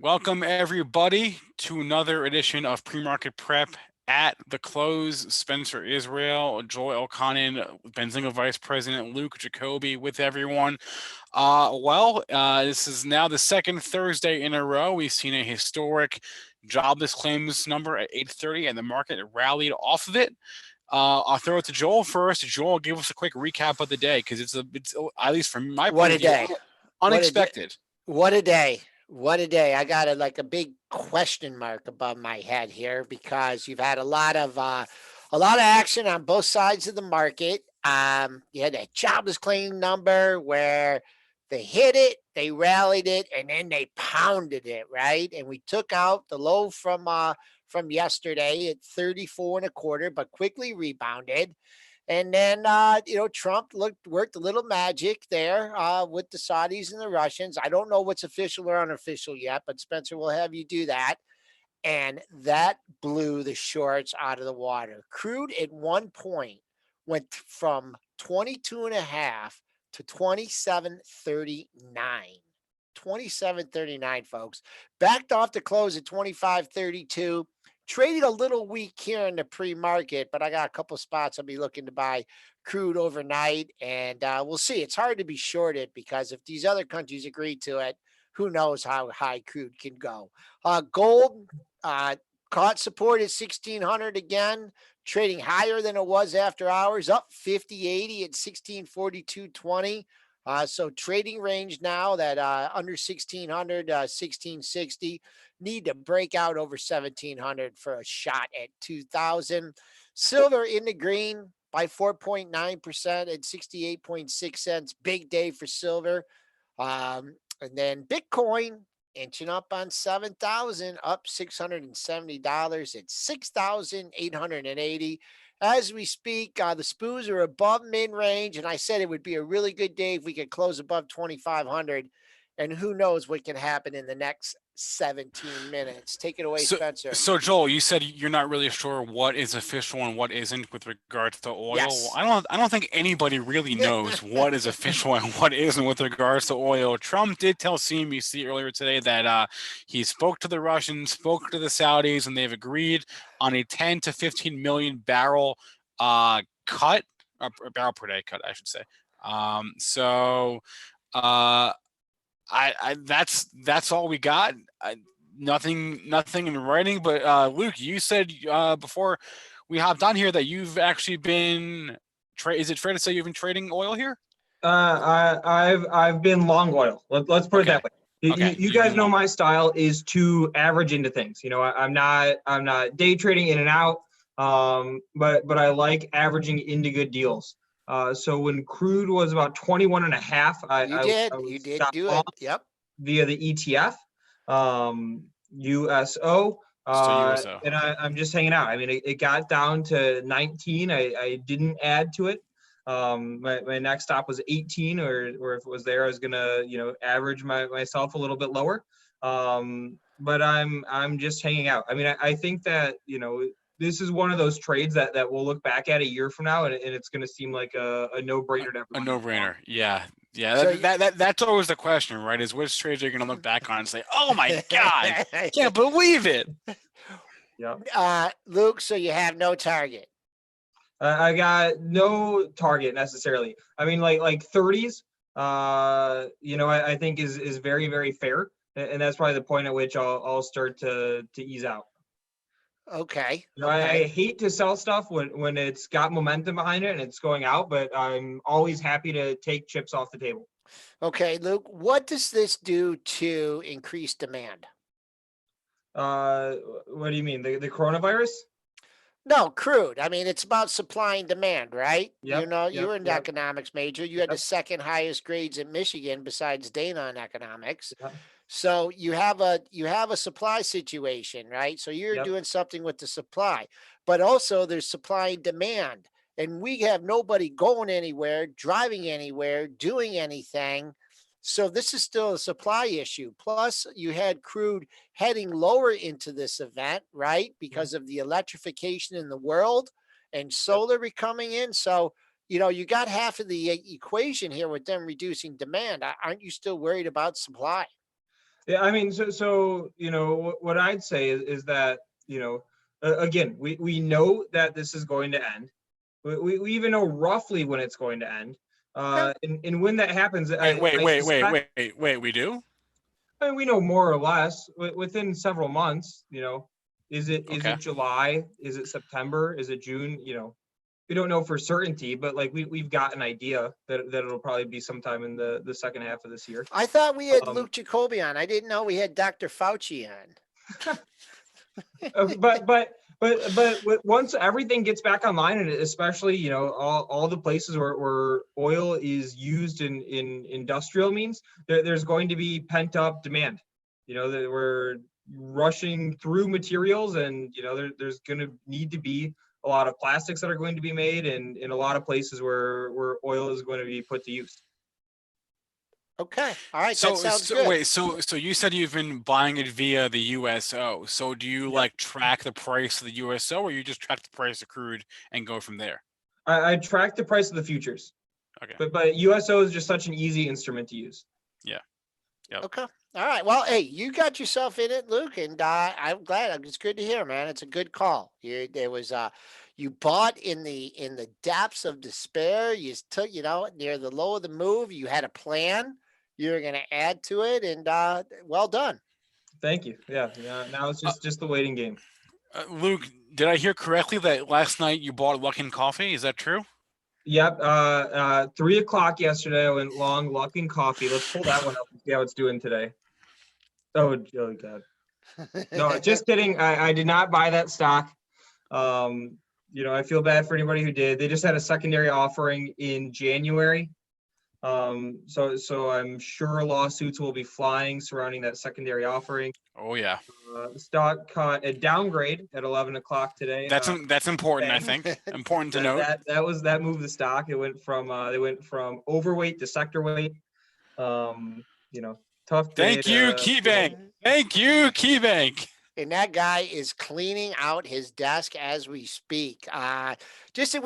Welcome everybody to another edition of PreMarket Prep at the close. Spencer Israel, Joel Elconin, Benzinga Vice President Luke Jacobi with everyone. This is now the second Thursday in a row. We've seen a historic jobless claims number at 8:30, and the market rallied off of it. I'll throw it to Joel first. Joel, give us a quick recap of the day because it's at least from my point of view, unexpected. What a day. What a day. I got a big question mark above my head here because you've had a lot of action on both sides of the market. You had that jobless claim number where they hit it, they rallied it, and then they pounded it, right? And we took out the low from yesterday at 34 and a quarter, but quickly rebounded. And then, Trump worked a little magic there with the Saudis and the Russians. I don't know what's official or unofficial yet, but Spencer will have you do that. And that blew the shorts out of the water. Crude at one point went from 22.5 to 27.39. 27.39, folks. Backed off the close at 25.32. Traded a little weak here in the pre-market, but I got a couple spots I'll be looking to buy crude overnight, and we'll see. It's hard to be shorted because if these other countries agree to it, who knows how high crude can go. Gold caught support at 1,600 again, trading higher than it was after hours, up 50.80 at 1642.20. So trading range now that under 1,600, 1,660. Need to break out over 1,700 for a shot at 2,000. Silver in the green by 4.9% at 68.6 cents. Big day for silver. And then Bitcoin inching up on 7,000, up $670 at 6,880. As we speak, the SPOOs are above mid-range, and I said it would be a really good day if we could close above 2,500. And who knows what can happen in the next 17 minutes. Take it away, Spencer. So Joel, you said you're not really sure what is official and what isn't with regards to oil. Yes. I don't think anybody really knows what is official and what isn't with regards to oil. Trump did tell CNBC earlier today that he spoke to the Russians, spoke to the Saudis, and they've agreed on a 10 to 15 million barrel cut, or barrel per day cut, I should say. That's all we got. Nothing in writing. But Luke, you said before we hopped on here that you've actually been. Is it fair to say you've been trading oil here? I've been long oil. Let's put it that way. You guys know my style is to average into things. I'm not day trading in and out. But I like averaging into good deals. So when crude was about 21 and a half, you did do it. Yep. Via the ETF, USO. And I'm just hanging out. I mean, it got down to 19. I didn't add to it. My next stop was 18, or if it was there, I was gonna, average myself a little bit lower. But I'm just hanging out. I mean, I think that, this is one of those trades that we'll look back at a year from now, and it's going to seem like a no-brainer to everyone. A no-brainer, yeah. So that's always the question, right? Is which trades are you going to look back on and say, "Oh my God, I can't believe it." Yeah. Luke, so you have no target. I got no target necessarily. I mean, like 30s. I think is very, very fair, and that's probably the point at which I'll start to ease out. Okay. I hate to sell stuff when it's got momentum behind it and it's going out, but I'm always happy to take chips off the table. Okay, Luke, what does this do to increase demand? What do you mean? The coronavirus? No, crude. I mean, it's about supply and demand, right? Yep, you were an economics major. You had the second highest grades in Michigan besides Dana in economics. Yep. So you have a supply situation, right? So you're doing something with the supply, but also there's supply and demand, and we have nobody going anywhere, driving anywhere, doing anything. So this is still a supply issue. Plus, you had crude heading lower into this event, right? Because of the electrification in the world and solar coming in. So, you got half of the equation here with them reducing demand. Aren't you still worried about supply? Yeah, I mean, so what I'd say is that again, we know that this is going to end. We even know roughly when it's going to end. And when that happens, Wait, we do? I mean, we know more or less within several months. Is it Okay. July? Is it September? Is it June? We don't know for certainty, but like we've got an idea that it'll probably be sometime in the second half of this year. I thought we had Luke Jacobi on. I didn't know we had Dr. Fauci on. But once everything gets back online, and especially all the places where oil is used in industrial means, there's going to be pent up demand. That we're rushing through materials, and there's going to need to be a lot of plastics that are going to be made, and in a lot of places where oil is going to be put to use. Okay. All right. That sounds good. Wait, so you said you've been buying it via the USO. So do you like track the price of the USO, or you just track the price of crude and go from there? I track the price of the futures. Okay. But USO is just such an easy instrument to use. Yeah. Yep. Okay. All right. Well, hey, you got yourself in it, Luke, and I'm glad. It's good to hear, man. It's a good call. You bought in the depths of despair. You took, near the low of the move. You had a plan. You were going to add to it, and well done. Thank you. Yeah. Now it's just the waiting game. Luke, did I hear correctly that last night you bought Luckin Coffee? Is that true? Yep. 3:00 yesterday, I went long Luckin Coffee. Let's pull that one up and see how it's doing today. Oh God. No, just kidding. I did not buy that stock. I feel bad for anybody who did. They just had a secondary offering in January. So I'm sure lawsuits will be flying surrounding that secondary offering. Oh yeah. The stock caught a downgrade at 11 o'clock today. That's important. I think important to note. That moved the stock. It went from overweight to sector weight. Tough day. Thank you, KeyBank. And that guy is cleaning out his desk as we speak. We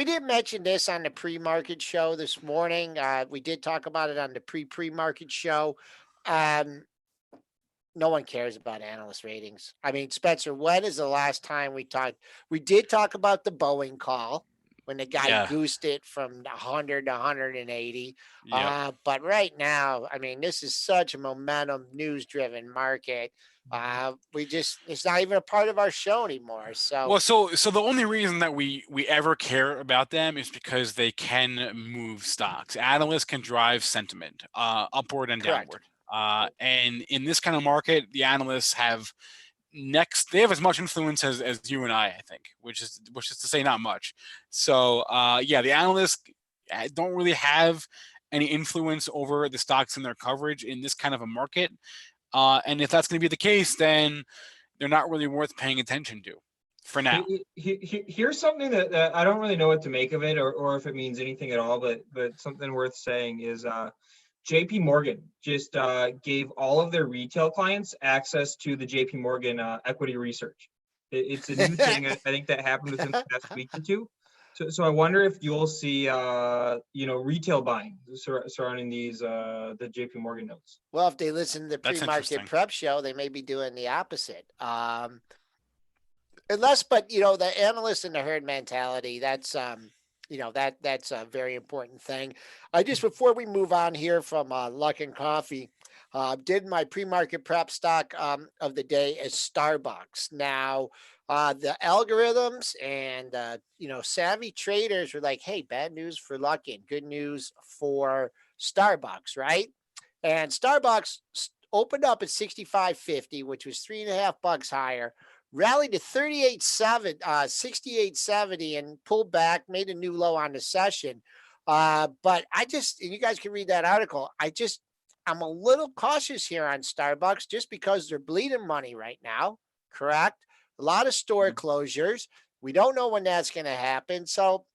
didn't mention this on the pre-market show this morning. We did talk about it on the pre-market show. No one cares about analyst ratings. I mean, Spencer, when is the last time we talked? We did talk about the Boeing call when the guy goosed it from 100 to 180. Yeah. But right now, I mean, this is such a momentum, news-driven market. It's not even a part of our show anymore. So the only reason that we ever care about them is because they can move stocks. Analysts can drive sentiment upward and downward. And in this kind of market, the analysts have as much influence as you and I think, which is to say not much. So the analysts don't really have any influence over the stocks in their coverage in this kind of a market. And if that's going to be the case, then they're not really worth paying attention to for now. Here's something that I don't really know what to make of it or if it means anything at all, but something worth saying is JP Morgan just gave all of their retail clients access to the JP Morgan equity research. It's a new thing, I think, that happened within the past week or two. So I wonder if you'll see, retail buying surrounding these the JP Morgan notes. Well, if they listen to the pre-market prep show, they may be doing the opposite. The analyst and the herd mentality, that's that's a very important thing. Before we move on here from Luckin Coffee, did my pre-market prep stock of the day as Starbucks. Now, the algorithms and savvy traders were like, hey, bad news for Luckin, good news for Starbucks, right? And Starbucks opened up at 65.50, which was $3.50 higher, rallied to 68.70 and pulled back, made a new low on the session. But you guys can read that article. I'm a little cautious here on Starbucks just because they're bleeding money right now. Correct. A lot of store closures. We don't know when that's going to happen. So,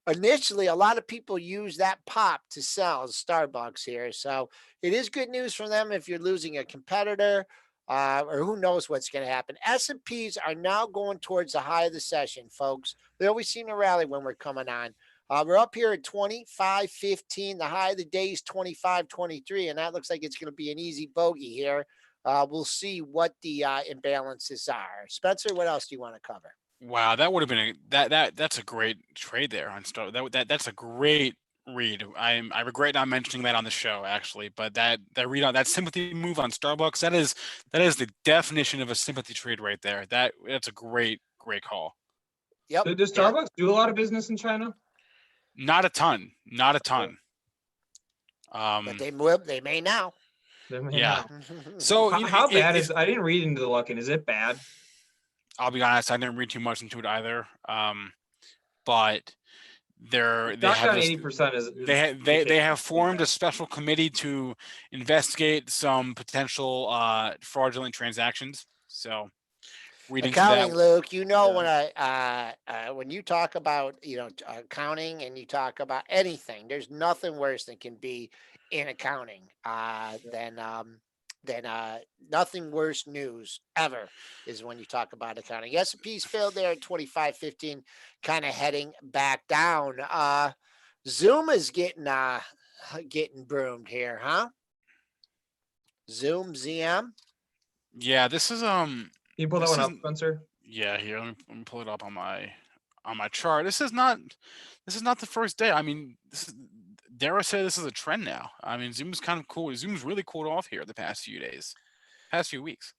initially a lot of people use that pop to sell Starbucks here. So it is good news for them if you're losing a competitor. Or who knows what's going to happen. S&Ps are now going towards the high of the session, folks. They always seem to rally when we're coming on. We're up here at 25.15. The high of the day is 25.23, and that looks like it's going to be an easy bogey here. We'll see what the imbalances are. Spencer, what else do you want to cover? Wow, that would have been that's a great trade there on Star. That's a great read. I regret not mentioning that on the show actually, but that read on that sympathy move on Starbucks, that is the definition of a sympathy trade right there. That's a great call. Yep. Does Starbucks do a lot of business in China? Not a ton. But they may now. Yeah. So how bad is? I didn't read into the Luckin. Is it bad? I'll be honest, I didn't read too much into it either. But they have 80% they have formed a special committee to investigate some potential fraudulent transactions. So reading accounting, that, Luke, when you talk about accounting and you talk about anything, there's nothing worse than can be in accounting than nothing worse news ever is when you talk about accounting. S&P's failed there at 25.15, kind of heading back down. Zoom is getting broomed here, huh? Zoom, ZM. Yeah, this is Can you pull that one up, Spencer? Yeah, here. Let me pull it up on my chart. This is not the first day. I mean, dare I say this is a trend now. I mean, Zoom's kind of cool. Zoom's really cooled off here the past few weeks.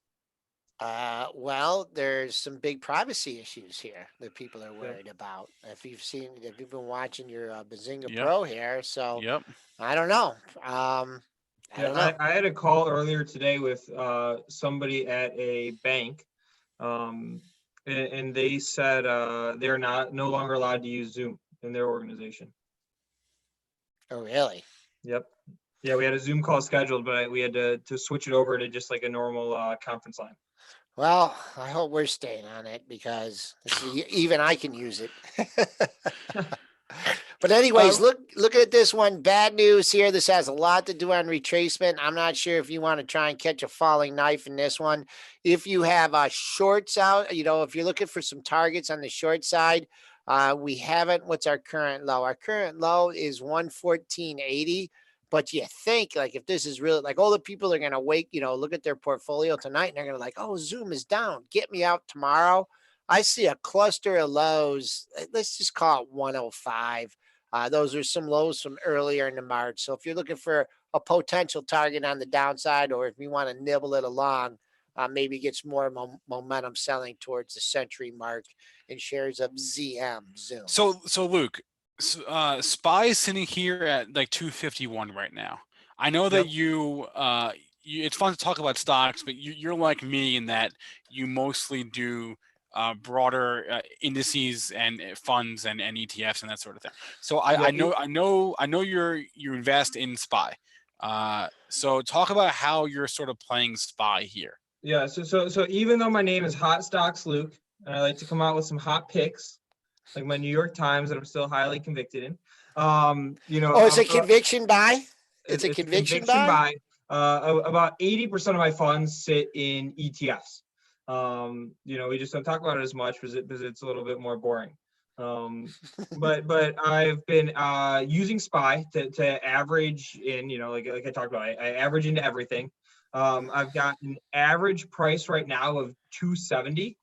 Well, there's some big privacy issues here that people are worried about. If you've been watching your Benzinga Pro here, so I don't know. I had a call earlier today with somebody at a bank, and they said they're no longer allowed to use Zoom in their organization. Oh, really? Yep. Yeah, we had a Zoom call scheduled, but we had to switch it over to just like a normal conference line. Well, I hope we're staying on it because even I can use it. But anyways, look at this one. Bad news here. This has a lot to do on retracement. I'm not sure if you want to try and catch a falling knife in this one. If you have shorts out, if you're looking for some targets on the short side, we haven't. What's our current low? Our current low is 114.80. But you think if this is really all the people are going to look at their portfolio tonight and they're going to oh, Zoom is down. Get me out tomorrow. I see a cluster of lows. Let's just call it 105. Those are some lows from earlier in the March. So if you're looking for a potential target on the downside, or if you want to nibble it along, maybe gets more momentum selling towards the century mark in shares of Zoom. So Luke, SPY is sitting here at 251 right now. I know that you it's fun to talk about stocks, but you're like me in that you mostly do broader indices and funds and ETFs and that sort of thing. So I know you invest in SPY. So talk about how you're sort of playing SPY here. Yeah. So even though my name is Hot Stocks Luke, and I like to come out with some hot picks, like my New York Times that I'm still highly convicted in. It's a conviction buy? It's a conviction buy? About 80% of my funds sit in ETFs. We just don't talk about it as much because it's a little bit more boring. But I've been using SPY to average in, like I talked about, I average into everything. I've got an average price right now of 270.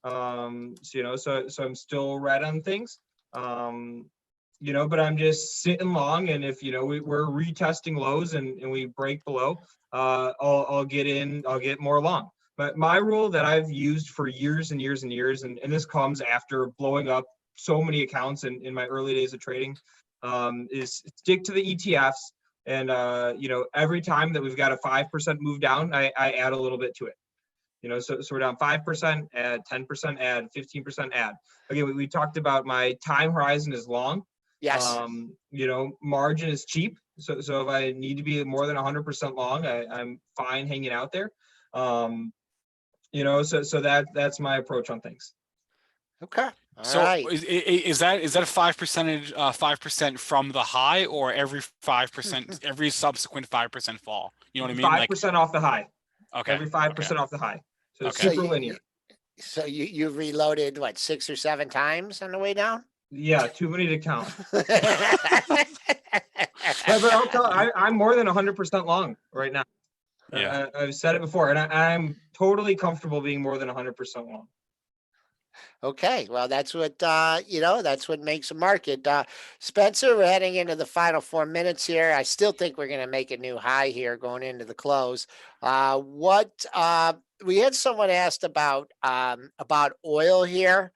So I'm still red on things. But I'm just sitting long, and if we're retesting lows and we break below, I'll get more long. But my rule that I've used for years and years and years, and this comes after blowing up so many accounts in my early days of trading, is stick to the ETFs. And every time that we've got a 5% move down, I add a little bit to it. So we're down 5%, add 10%, add 15%, add. Again, we talked about my time horizon is long. Yes. Margin is cheap. So if I need to be more than 100% long, I'm fine hanging out there. So that's my approach on things. Okay. All right. Is that a 5% from the high, or every 5%, every subsequent 5% fall? You know what I mean? 5% off the high. Okay. Every 5% off the high. So it's super linear. So you reloaded 6 or 7 times on the way down? Yeah, too many to count. Yeah, but I'll tell I'm more than 100% long right now. Yeah. I've said it before, and I'm totally comfortable being more than 100% long. Okay, well, that's what that's what makes a market. Spencer, we're heading into the final 4 minutes here. I still think we're going to make a new high here going into the close. What we had someone asked about oil here,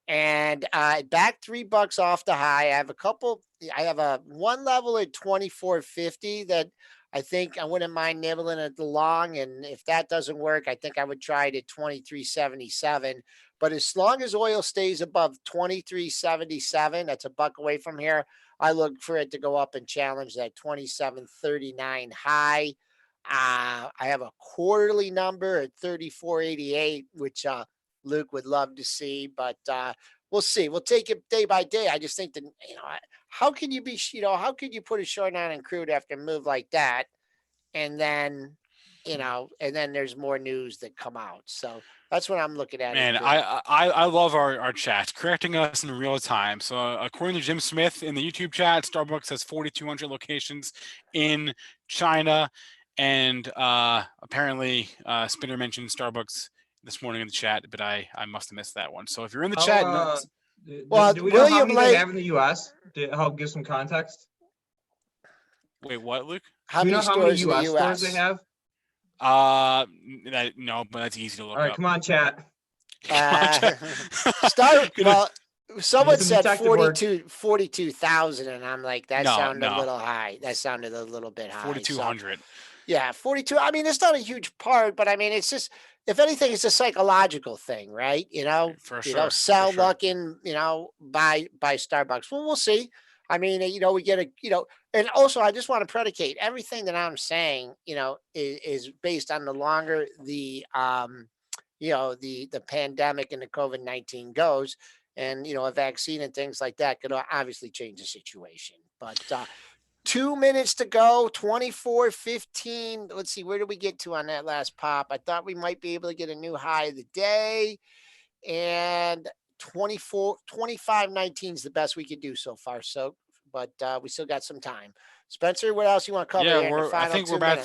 and back $3 off the high. I have a one level at 24.50 that I think I wouldn't mind nibbling at the long, and if that doesn't work, I think I would try it at 23.77. But as long as oil stays above 23.77, that's a buck away from here. I look for it to go up and challenge that 27.39 high. I have a quarterly number at 34.88, which Luke would love to see, but we'll see. We'll take it day by day. I just think that, how can you be, how could you put a short on in crude after a move like that? And then, and then there's more news that come out. So that's what I'm looking at. Man, I love our chats correcting us in real time. So according to Jim Smith in the YouTube chat, Starbucks has 4,200 locations in China, and apparently Spinner mentioned Starbucks this morning in the chat, but I must have missed that one. So if you're in the chat, do we know how many they have in the U.S.? To help give some context. Wait, what, Luke? Do we know how many U.S. stores they have? No, but that's easy to look up. All right, up. come on, chat. Well, someone said 42,000, and I'm like, that sounded a little high. That sounded a little bit high. 4,200. So, yeah, 42. I mean, it's not a huge part, but I mean, it's just, if anything, it's a psychological thing, right? For sure. Sell luck in, buy Starbucks. Well, we'll see. I mean, we get and also I just want to predicate everything that I'm saying, is based on the longer the pandemic and the COVID-19 goes, and a vaccine and things like that could obviously change the situation. But 2 minutes to go, 24.15. Let's see, where did we get to on that last pop? I thought we might be able to get a new high of the day, and 25.19 is the best we could do so far. So, but we still got some time. Spencer, what else you want to cover? Yeah, I think we're about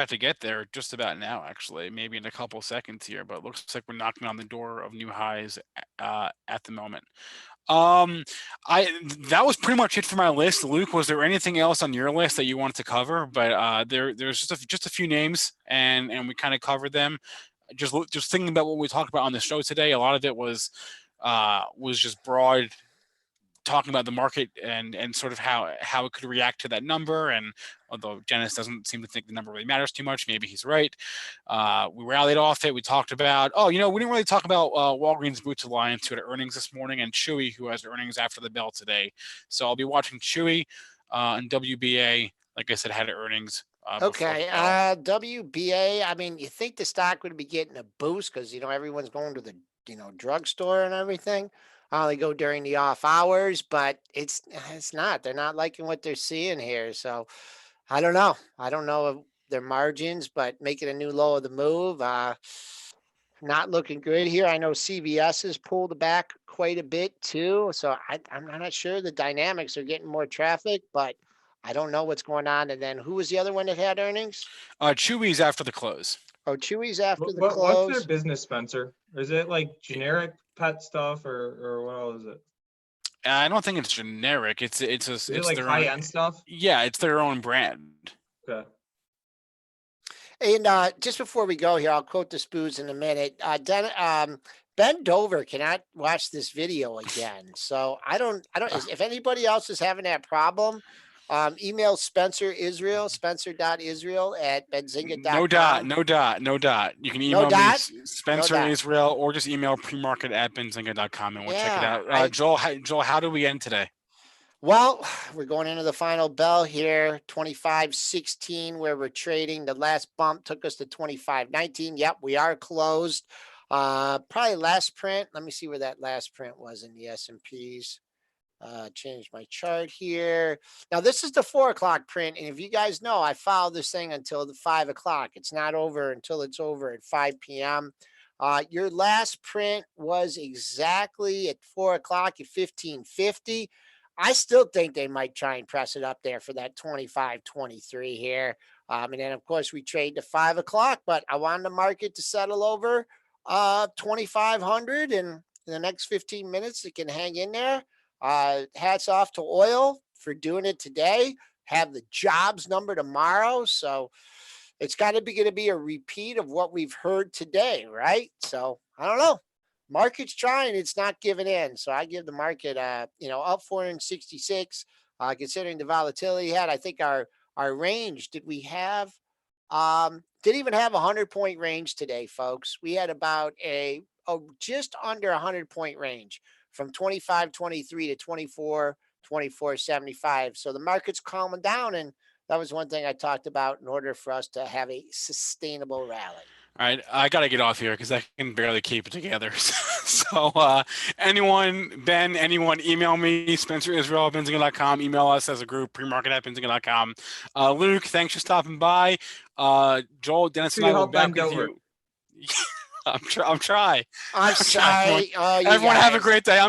to get there just about now, actually, maybe in a couple seconds here, but it looks like we're knocking on the door of new highs at the moment. That was pretty much it for my list. Luke, was there anything else on your list that you wanted to cover? But there's just a few names, and we kind of covered them. Just thinking about what we talked about on the show today, a lot of it was just broad, talking about the market and sort of how it could react to that number. And although Dennis doesn't seem to think the number really matters too much, maybe he's right. We rallied off it. We talked about, we didn't really talk about Walgreens Boots Alliance, who had earnings this morning, and Chewy, who has earnings after the bell today. So I'll be watching Chewy, and WBA, like I said, had earnings. Okay. WBA, I mean, you think the stock would be getting a boost because, everyone's going to the, drugstore and everything. They go during the off hours, but it's not. They're not liking what they're seeing here. So I don't know. I don't know their margins, but making a new low of the move, not looking good here. I know CVS has pulled back quite a bit too. So I'm not sure. The dynamics are getting more traffic, but I don't know what's going on. And then who was the other one that had earnings? Chewy's after the close. Oh, Chewy's after the close. What's their business, Spencer? Is it like generic pet stuff or what else is it? I don't think it's generic. It's like their high-end stuff? Yeah, it's their own brand. Okay. And just before we go here, I'll quote the Spoos in a minute. Ben Dover cannot watch this video again. So I don't, if anybody else is having that problem, email spencer.israel@benzinga.com. No dot. You can email me, Spencer Israel, or just email premarket@benzinga.com, and we'll check it out. Joel, how do we end today? Well, we're going into the final bell here, 25.16, where we're trading. The last bump took us to 25.19. Yep, we are closed. Probably last print. Let me see where that last print was in the S&Ps. Change my chart here. Now, this is the 4 o'clock print. And if you guys know, I followed this thing until the 5 o'clock. It's not over until it's over at 5 p.m. Your last print was exactly at 4 o'clock at 1550. I still think they might try and press it up there for that 25.23 here. And then, of course, we trade to 5 o'clock, but I wanted the market to settle over 2,500. And in the next 15 minutes, it can hang in there. Hats off to oil for doing it today. Have the jobs number tomorrow. So it's got to be going to be a repeat of what we've heard today, right? So I don't know. Market's trying, it's not giving in. So I give the market, up 466, considering the volatility had. I think our range, did we have, didn't even have a 100-point range today, folks. We had about a just under 100-point range from 25.23 to 24.75. So the market's calming down, and that was one thing I talked about in order for us to have a sustainable rally. All right, I got to get off here because I can barely keep it together. So anyone, email me, Spencer Israel, Benzinga.com. Email us as a group, PreMarket at Benzinga.com. Luke, thanks for stopping by. Joel, Dennis, and I will be back with you. I'm trying. I'm sorry. Everyone have a great day. I'm